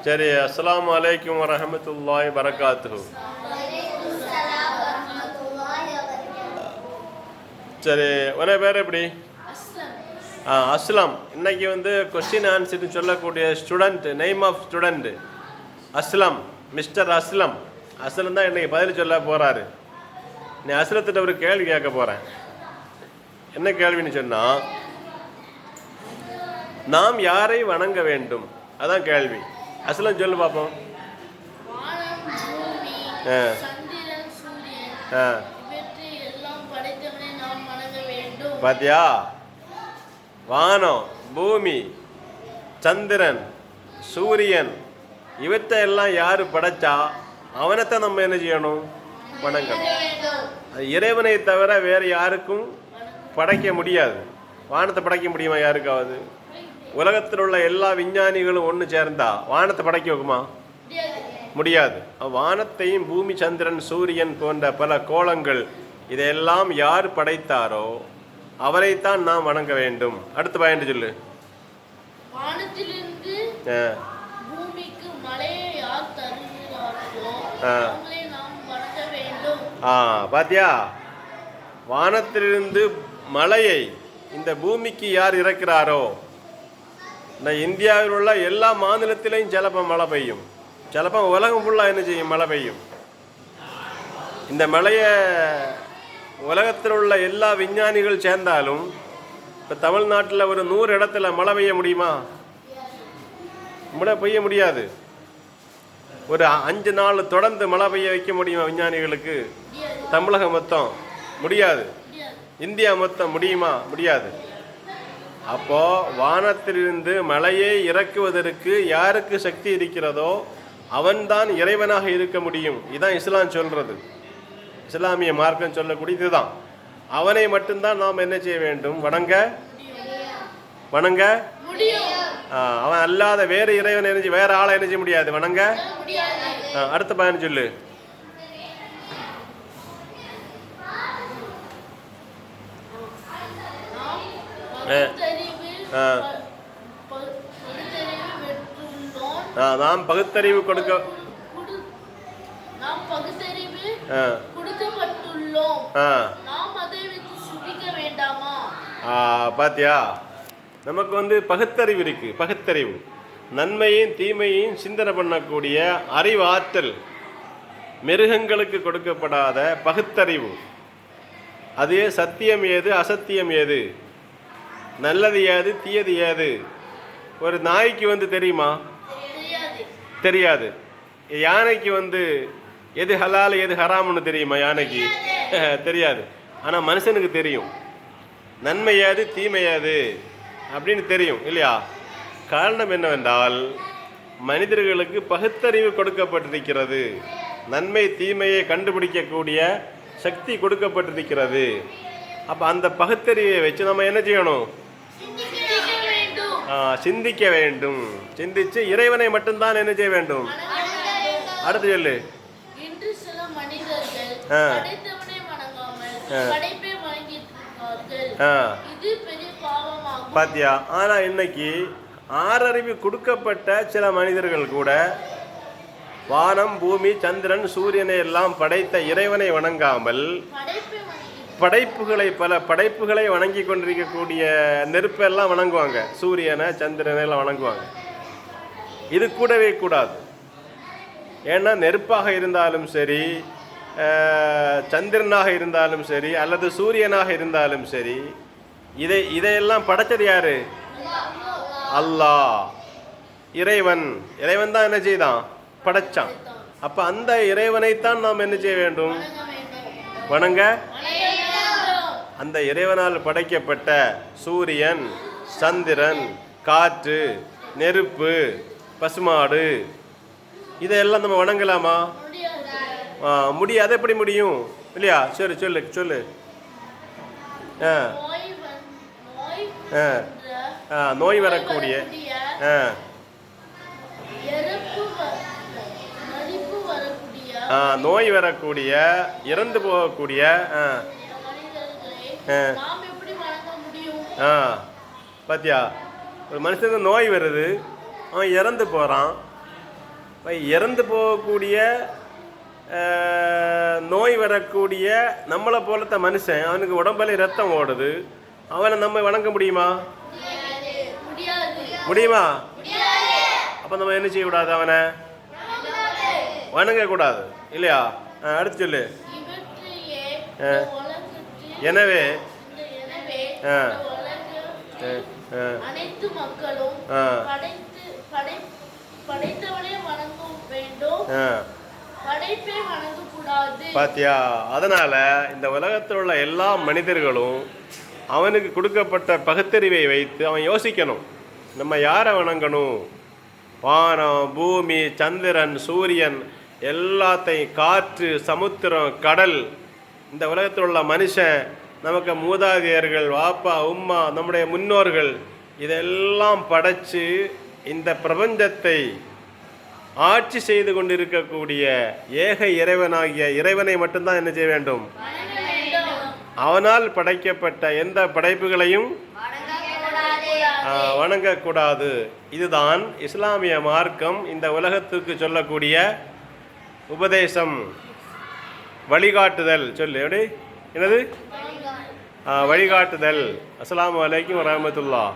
சரி, அஸ்ஸலாமு அலைக்கும் வரஹ்மத்துல்லாஹி வரகாத்துஹு. சரி, ஒரே பேர் எப்படி? அஸ்லாம். இன்னைக்கு வந்து கொஸ்டின் ஆன்சர்னு சொல்லக்கூடிய ஸ்டூடெண்ட், நேம் ஆஃப் ஸ்டூடெண்ட் அஸ்லாம், மிஸ்டர் அஸ்லம். அஸ்லம் தான் இன்னைக்கு பதில் சொல்ல போகிறாரு. நீ அஸ்லத்திட்ட ஒரு கேள்வி கேட்க போகிறேன். என்ன கேள்வின்னு சொன்னால், நாம் யாரை வணங்க வேண்டும்? அதான் கேள்வி. அஸ்லம் சொல்லு பார்ப்போம். பாத்தியா? வானம், பூமி, சந்திரன், சூரியன் இவற்றையெல்லாம் யார் படைச்சா அவனைத்தான் நம்ம என்ன செய்யணும்? வணங்கணும். இறைவனை தவிர வேறு யாருக்கும் படைக்க முடியாது. வானத்தை படைக்க முடியுமா யாருக்காவது? உலகத்தில் உள்ள எல்லா விஞ்ஞானிகளும் ஒன்று சேர்ந்தா வானத்தை படைக்க வைக்குமா? முடியாது. வானத்தையும் பூமி, சந்திரன், சூரியன் போன்ற பல கோளங்கள் இதையெல்லாம் யார் படைத்தாரோ அவரைத்தான் நாம் வணங்க வேண்டும். அடுத்த பாயிண்ட் சொல்லு. பாத்தியா? வானத்திலிருந்து மழையை இந்த பூமிக்கு யார் இறக்கிறாரோ, இந்த இந்தியாவில் உள்ள எல்லா மாநிலத்திலையும் சிலப்போ மழை பெய்யும், சிலப்போ உலகம் ஃபுல்லாக என்ன செய்யும்? மழை பெய்யும். இந்த மழையை உலகத்தில் உள்ள எல்லா விஞ்ஞானிகள் சேர்ந்தாலும் இப்போ தமிழ்நாட்டில் ஒரு 100 இடத்துல மழை பெய்ய முடியுமா? மழை பெய்ய முடியாது. ஒரு 5 நாள் தொடர்ந்து மழை பெய்ய வைக்க முடியுமா விஞ்ஞானிகளுக்கு? தமிழகம் மொத்தம் முடியாது. இந்தியா மொத்தம் முடியுமா? முடியாது. அப்போ வானத்திலிருந்து மழையை இறக்குவதற்கு யாருக்கு சக்தி இருக்கிறதோ அவன்தான் இறைவனாக இருக்க முடியும். இதுதான் இஸ்லாம் சொல்றது. இஸ்லாமிய மார்க்கம் சொல்லக்கூடிய இதுதான். அவனை மட்டும்தான் நாம் என்ன செய்ய வேண்டும்? வணங்க அவன் அல்லாத வேறு இறைவன் என்ன, வேற ஆளை என்ன செய்ய முடியாது? வணங்க. அடுத்த பயன் சொல்லு. நாம் பகுத்தறிவு கொடுக்க பாத்தியா? நமக்கு வந்து பகுத்தறிவு இருக்கு. பகுத்தறிவு, நன்மையும் தீமையும் சிந்தனை பண்ணக்கூடிய அறிவாற்றல், மிருகங்களுக்கு கொடுக்கப்படாத பகுத்தறிவு. அது சத்தியம் ஏது, அசத்தியம் ஏது, நல்லது ஏது, தீயது ஏது ஒரு நாய்க்கு வந்து தெரியுமா? தெரியாது. யானைக்கு வந்து எது ஹலால் எது ஹராம்னு தெரியுமா? யானைக்கு தெரியாது. ஆனால் மனுஷனுக்கு தெரியும். நன்மை ஏது, தீமை ஏது அப்படின்னு தெரியும் இல்லையா? காரணம் என்னவென்றால், மனிதர்களுக்கு பகுத்தறிவு கொடுக்கப்பட்டிருக்கிறது. நன்மை தீமையை கண்டுபிடிக்கக்கூடிய சக்தி கொடுக்கப்பட்டிருக்கிறது. அப்போ அந்த பகுத்தறிவை வச்சு நம்ம என்ன செய்யணும்? சிந்திக்க வேண்டும். சிந்திச்சு இறைவனை மட்டும்தான் என்ன செய்ய வேண்டும்? அடுத்து சொல்லு. பாத்தியா? ஆனா இன்னைக்கு ஆறறிவு கொடுக்கப்பட்ட சில மனிதர்கள் கூட வானம், பூமி, சந்திரன், சூரியனை எல்லாம் படைத்த இறைவனை வணங்காமல் பல படைப்புகளை வணங்கி கொண்டிருக்கக்கூடிய நெருப்பெல்லாம் வணங்குவாங்க. சூரியனை, சந்திரனை எல்லாம் வணங்குவாங்க. இது கூடவே கூடாது. ஏன்னா நெருப்பாக இருந்தாலும் சரி, சந்திரனாக இருந்தாலும் சரி, அல்லது சூரியனாக இருந்தாலும் சரி, இதையெல்லாம் படைச்சது யாரு? அல்லாஹ், இறைவன். இறைவன் தான் என்ன செய்தான்? படைச்சான். அப்ப அந்த இறைவனைத்தான் நாம் என்ன செய்ய வேண்டும்? வணங்க. அந்த இறைவனால் படைக்கப்பட்ட சூரியன், சந்திரன், காற்று, நெருப்பு, பசுமாடு இதையெல்லாம் நம்ம வணங்கலாமா? முடியாது. எப்படி முடியும்? இல்லையா? சரி சொல்லு சொல்லு. நோய் வரக்கூடிய நோய் வரக்கூடிய, இறந்து போகக்கூடிய பாத்தியா? ஒரு மனுஷனுக்கு நோய் வருது, அவன் இறந்து போகிறான். இறந்து போகக்கூடிய நோய் வரக்கூடிய நம்மளை போலத்த மனுஷன், அவனுக்கு உடம்புல ரத்தம் ஓடுது, அவனை நம்ம வணங்க முடியுமா? முடியுமா? அப்போ நம்ம என்ன செய்யக்கூடாது? அவனை வணங்கக்கூடாது இல்லையா? அடுத்து சொல்லு. எனவே அனைத்து மக்களும் படைத்தவனை வணங்க வேண்டும், படைப்பை வணங்கக்கூடாது. பாத்தியா? அதனால இந்த உலகத்தில் உள்ள எல்லா மனிதர்களும் அவனுக்கு கொடுக்கப்பட்ட பகுத்தறிவை வைத்து அவன் யோசிக்கணும், நம்ம யாரை வணங்கணும். வானம், பூமி, சந்திரன், சூரியன், எல்லாத்தையும், காற்று, சமுத்திரம், கடல், இந்த உலகத்தில் உள்ள மனுஷன், நமக்கு மூதாதையர்கள், வாப்பா உம்மா, நம்முடைய முன்னோர்கள், இதெல்லாம் படைச்சு இந்த பிரபஞ்சத்தை ஆட்சி செய்து கொண்டிருக்கக்கூடிய ஏக இறைவனாகிய இறைவனை மட்டும்தான் என்ன செய்ய வேண்டும்? அவனால் படைக்கப்பட்ட எந்த படைப்புகளையும் வணங்கக்கூடாது. இதுதான் இஸ்லாமிய மார்க்கம் இந்த உலகத்துக்கு சொல்லக்கூடிய உபதேசம், வழிகாட்டுதல். சொல்லு எப்படி? என்னது? வழிகாட்டுதல். அஸ்ஸலாமு அலைக்கும் வரஹ்மத்துல்லாஹ்.